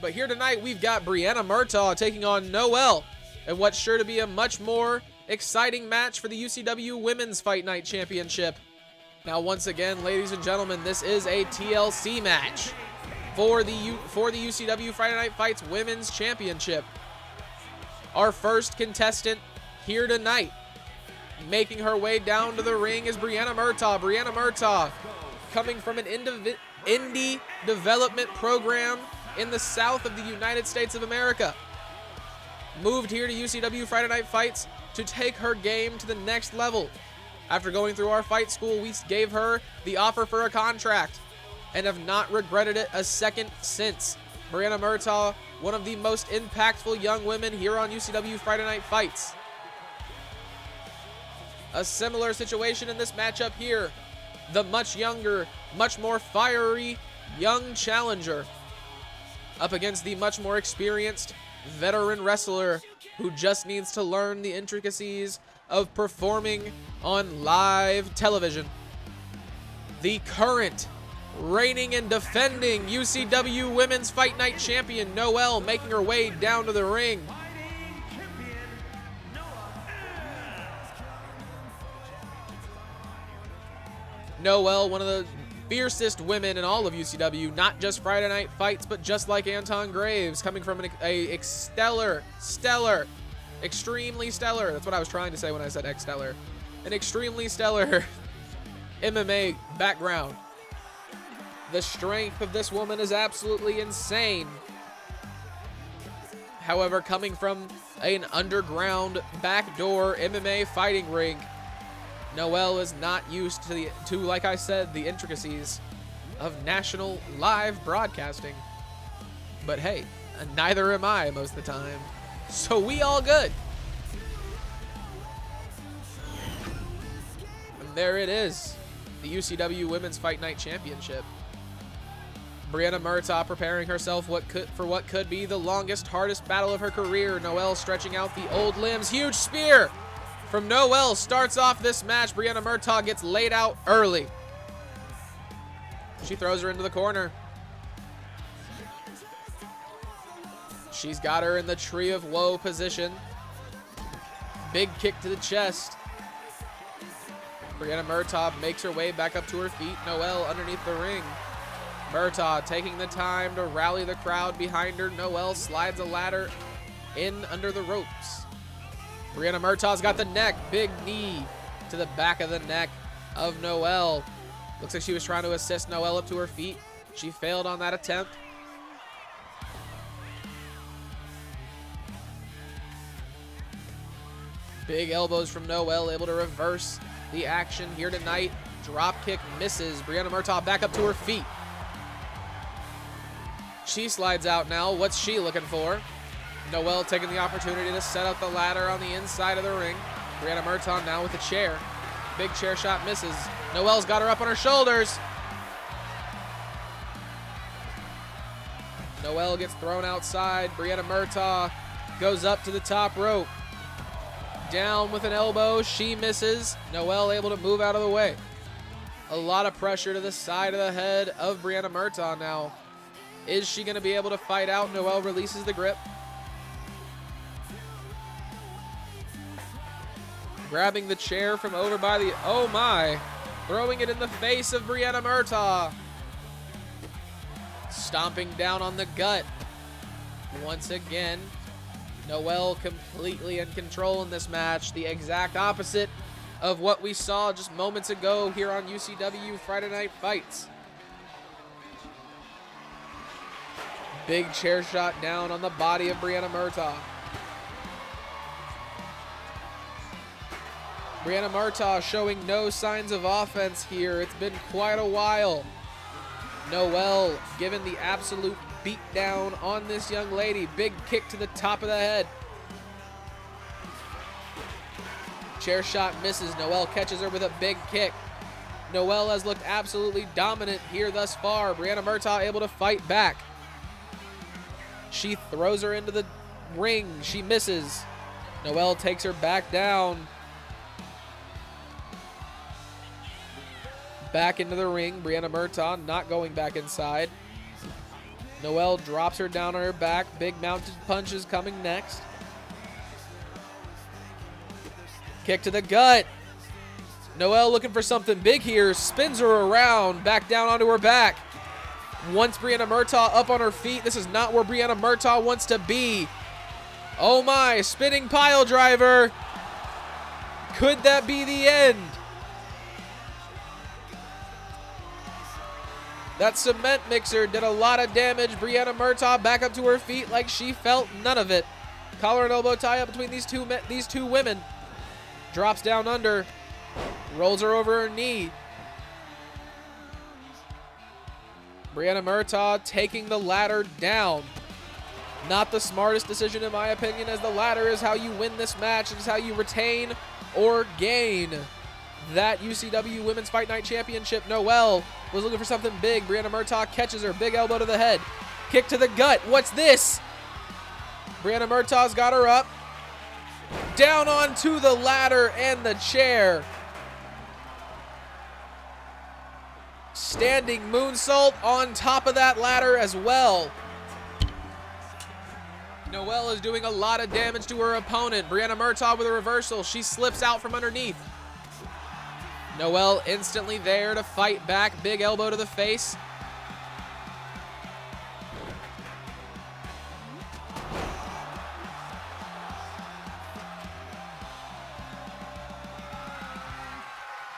But here tonight, we've got Brianna Murtaugh taking on Noelle in what's sure to be a much more exciting match for the UCW Women's Fight Night Championship. Now, once again, ladies and gentlemen, this is a TLC match for the UCW Friday Night Fights Women's Championship. Our first contestant here tonight, making her way down to the ring, is Brianna Murtaugh. Brianna Murtaugh, coming from an indie development program in the south of the United States of America. Moved here to UCW Friday Night Fights to take her game to the next level. After going through our fight school, we gave her the offer for a contract and have not regretted it a second since. Brianna Murtaugh, one of the most impactful young women here on UCW Friday Night Fights. A similar situation in this matchup here. The much younger, much more fiery young challenger up against the much more experienced veteran wrestler who just needs to learn the intricacies of performing on live television. The current reigning and defending UCW Women's Fight Night Champion, Noelle, making her way down to the ring. Noelle, one of the fiercest women in all of UCW, not just Friday Night Fights, but just like Anton Graves, coming from a extremely stellar, that's what I was trying to say when I said ex-stellar, an extremely stellar MMA background. The strength of this woman is absolutely insane. However, coming from an underground backdoor MMA fighting ring, Noelle is not used to, like I said, the intricacies of national live broadcasting. But hey, neither am I most of the time. So we all good. And there it is, the UCW Women's Fight Night Championship. Brianna Murtaugh preparing herself for what could be the longest, hardest battle of her career. Noelle stretching out the old limbs. Huge spear from Noelle starts off this match. Brianna Murtaugh gets laid out early. She throws her into the corner. She's got her in the Tree of Woe position. Big kick to the chest. Brianna Murtaugh makes her way back up to her feet. Noelle underneath the ring. Murtaugh taking the time to rally the crowd behind her. Noelle slides a ladder in under the ropes. Brianna Murtaugh's got the neck. Big knee to the back of the neck of Noelle. Looks like she was trying to assist Noelle up to her feet. She failed on that attempt. Big elbows from Noelle, able to reverse the action here tonight. Drop kick misses. Brianna Murtaugh back up to her feet. She slides out now. What's she looking for? Noelle taking the opportunity to set up the ladder on the inside of the ring. Brianna Murtaugh now with a chair. Big chair shot misses. Noelle's got her up on her shoulders. Noelle gets thrown outside. Brianna Murtaugh goes up to the top rope. Down with an elbow. She misses. Noelle able to move out of the way. A lot of pressure to the side of the head of Brianna Murtaugh now. Is she going to be able to fight out? Noelle releases the grip. Grabbing the chair from over by the, oh my, throwing it in the face of Brianna Murtaugh. Stomping down on the gut. Once again, Noelle completely in control in this match. The exact opposite of what we saw just moments ago here on UCW Friday Night Fights. Big chair shot down on the body of Brianna Murtaugh. Brianna Murtaugh showing no signs of offense here. It's been quite a while. Noelle giving the absolute beat down on this young lady. Big kick to the top of the head. Chair shot misses. Noelle catches her with a big kick. Noelle has looked absolutely dominant here thus far. Brianna Murtaugh able to fight back. She throws her into the ring. She misses. Noelle takes her back down. Back into the ring. Brianna Murtaugh not going back inside. Noelle drops her down on her back. Big mounted punches coming next. Kick to the gut. Noelle looking for something big here. Spins her around. Back down onto her back. Once Brianna Murtaugh up on her feet. This is not where Brianna Murtaugh wants to be. Oh my, spinning pile driver. Could that be the end? That cement mixer did a lot of damage. Brianna Murtaugh back up to her feet like she felt none of it. Collar and elbow tie up between these two women. Drops down under. Rolls her over her knee. Brianna Murtaugh taking the ladder down. Not the smartest decision in my opinion, as the ladder is how you win this match. It is how you retain or gain that UCW Women's Fight Night Championship. Noelle was looking for something big. Brianna Murtaugh catches her. Big elbow to the head. Kick to the gut. What's this? Brianna Murtaugh's got her up. Down onto the ladder and the chair. Standing moonsault on top of that ladder as well. Noelle is doing a lot of damage to her opponent. Brianna Murtaugh with a reversal. She slips out from underneath. Noelle instantly there to fight back. Big elbow to the face.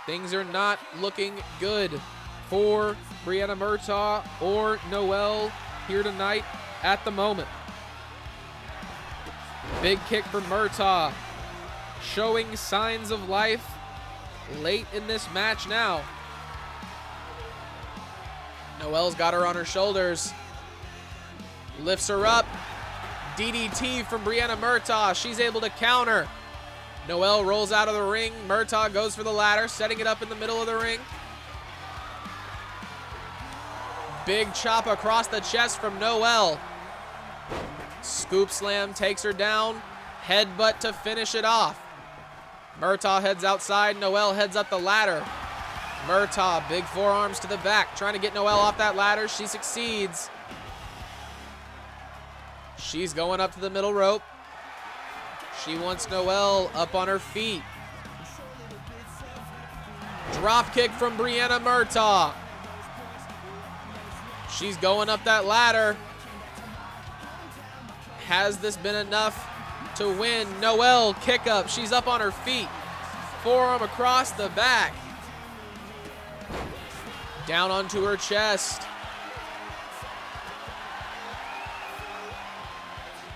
Things are not looking good for Brianna Murtaugh or Noelle here tonight at the moment. Big kick for Murtaugh, showing signs of life late in this match now. Noelle's got her on her shoulders. Lifts her up. DDT from Brianna Murtaugh. She's able to counter. Noelle rolls out of the ring. Murtaugh goes for the ladder, setting it up in the middle of the ring. Big chop across the chest from Noelle. Scoop slam takes her down. Headbutt to finish it off. Murtaugh heads outside. Noelle heads up the ladder. Murtaugh, big forearms to the back, trying to get Noelle off that ladder. She succeeds. She's going up to the middle rope. She wants Noelle up on her feet. Drop kick from Brianna Murtaugh. She's going up that ladder. Has this been enough to win? Noelle, kick up. She's up on her feet. Forearm across the back. Down onto her chest.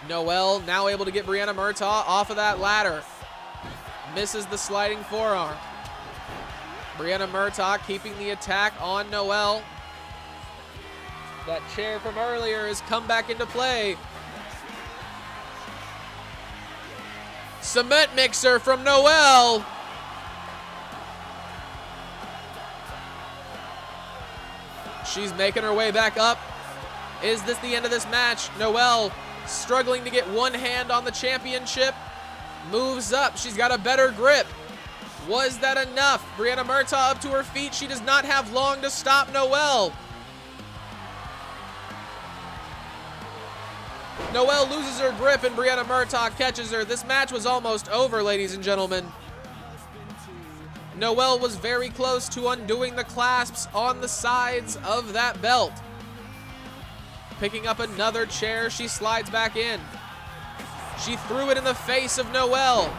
Noelle now able to get Brianna Murtaugh off of that ladder. Misses the sliding forearm. Brianna Murtaugh keeping the attack on Noelle. That chair from earlier has come back into play. Cement mixer from Noelle. She's making her way back up. Is this the end of this match? Noelle struggling to get one hand on the championship. Moves up. She's got a better grip. Was that enough? Brianna Murtaugh up to her feet. She does not have long to stop Noelle. Noelle loses her grip and Brianna Murtaugh catches her. This match was almost over, ladies and gentlemen. Noelle was very close to undoing the clasps on the sides of that belt. Picking up another chair, she slides back in. She threw it in the face of Noelle.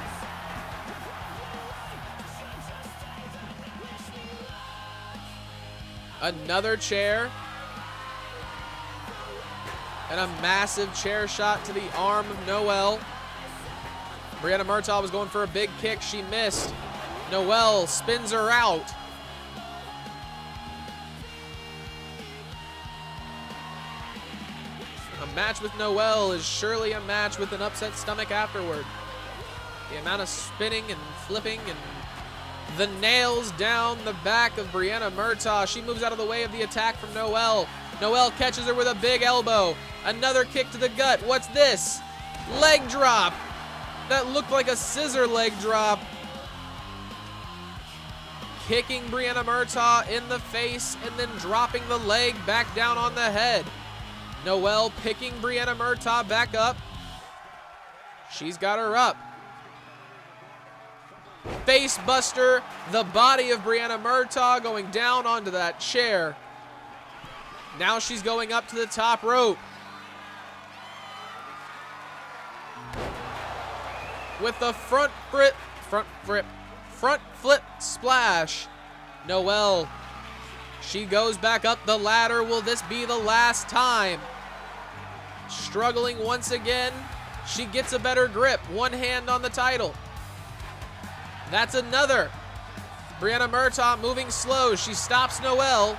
Another chair. And a massive chair shot to the arm of Noelle. Brianna Murtaugh was going for a big kick. She missed. Noelle spins her out. A match with Noelle is surely a match with an upset stomach afterward. The amount of spinning and flipping and the nails down the back of Brianna Murtaugh. She moves out of the way of the attack from Noelle. Noelle catches her with a big elbow. Another kick to the gut. What's this? Leg drop. That looked like a scissor leg drop. Kicking Brianna Murtaugh in the face and then dropping the leg back down on the head. Noelle picking Brianna Murtaugh back up. She's got her up. Face buster, the body of Brianna Murtaugh going down onto that chair. Now she's going up to the top rope. With the front flip splash. Noelle, she goes back up the ladder. Will this be the last time? Struggling once again. She gets a better grip. One hand on the title. That's another. Brianna Murtaugh moving slow. She stops Noelle.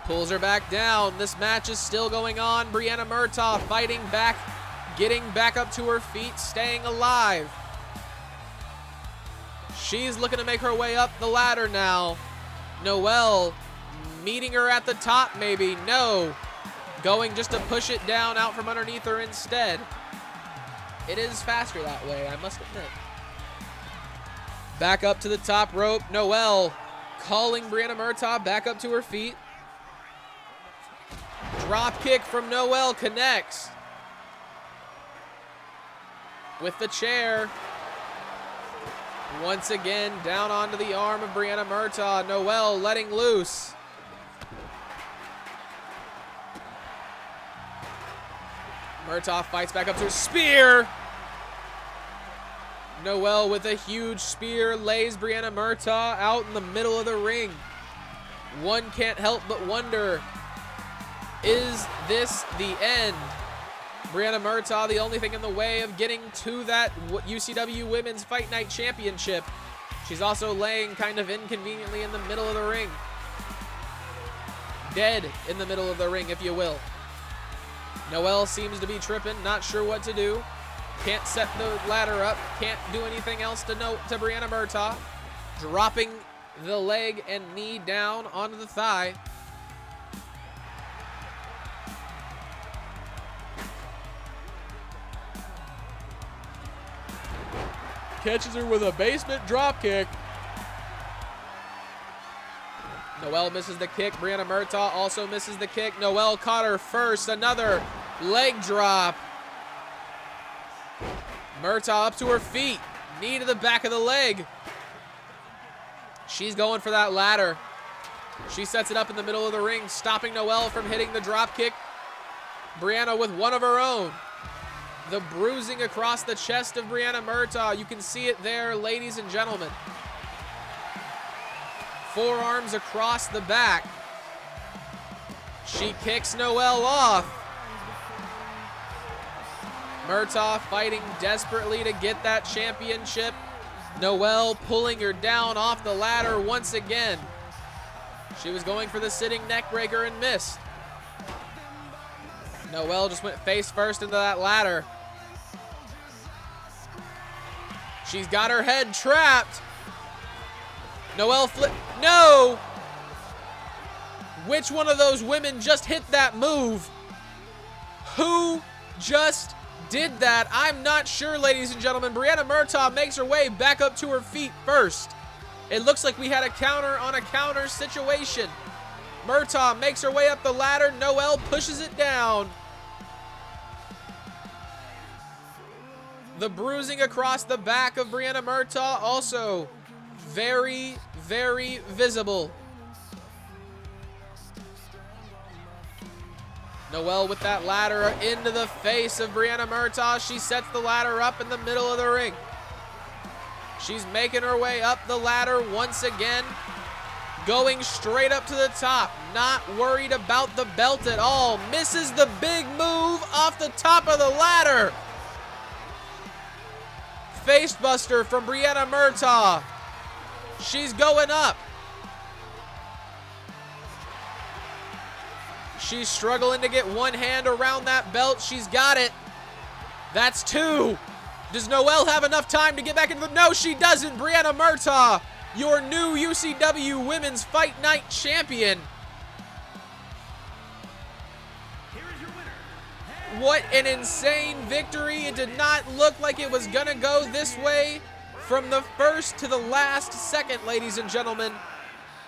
Pulls her back down. This match is still going on. Brianna Murtaugh fighting back, getting back up to her feet, staying alive. She's looking to make her way up the ladder now. Noelle meeting her at the top maybe. No. Going just to push it down out from underneath her instead. It is faster that way, I must admit. Back up to the top rope. Noelle calling Brianna Murtaugh back up to her feet. Drop kick from Noelle connects. With the chair. Once again, down onto the arm of Brianna Murtaugh. Noelle letting loose. Murtaugh fights back up to her spear. Noelle with a huge spear lays Brianna Murtaugh out in the middle of the ring. One can't help but wonder, is this the end? Brianna Murtaugh, the only thing in the way of getting to that UCW Women's Fight Night Championship. She's also laying kind of inconveniently in the middle of the ring. Dead in the middle of the ring, if you will. Noelle seems to be tripping, not sure what to do. Can't set the ladder up, can't do anything else to Brianna Murtaugh. Dropping the leg and knee down onto the thigh. Catches her with a basement drop kick. Noelle misses the kick. Brianna Murtaugh also misses the kick. Noelle caught her first. Another leg drop. Murtaugh up to her feet. Knee to the back of the leg. She's going for that ladder. She sets it up in the middle of the ring, stopping Noelle from hitting the drop kick. Brianna with one of her own. The bruising across the chest of Brianna Murtaugh. You can see it there, ladies and gentlemen. Forearms across the back. She kicks Noelle off. Murtaugh fighting desperately to get that championship. Noelle pulling her down off the ladder once again. She was going for the sitting neck breaker and missed. Noelle just went face first into that ladder. She's got her head trapped. Noelle flip. No! Which one of those women just hit that move? Who just did that? I'm not sure, ladies and gentlemen. Brianna Murtaugh makes her way back up to her feet first. It looks like we had a counter on a counter situation. Murtaugh makes her way up the ladder. Noelle pushes it down. The bruising across the back of Brianna Murtaugh also very, very visible. Noelle with that ladder into the face of Brianna Murtaugh. She sets the ladder up in the middle of the ring. She's making her way up the ladder once again. Going straight up to the top. Not worried about the belt at all. Misses the big move off the top of the ladder. Face buster from Brianna Murtaugh. She's going up. She's struggling to get one hand around that belt. She's got it. That's two. Does Noelle have enough time to get back into the... No, she doesn't. Brianna Murtaugh, your new UCW Women's Fight Night Champion. What an insane victory. It did not look like it was going to go this way from the first to the last second, ladies and gentlemen.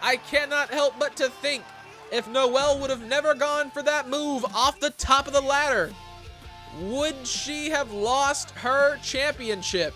I cannot help but to think, if Noelle would have never gone for that move off the top of the ladder, would she have lost her championship?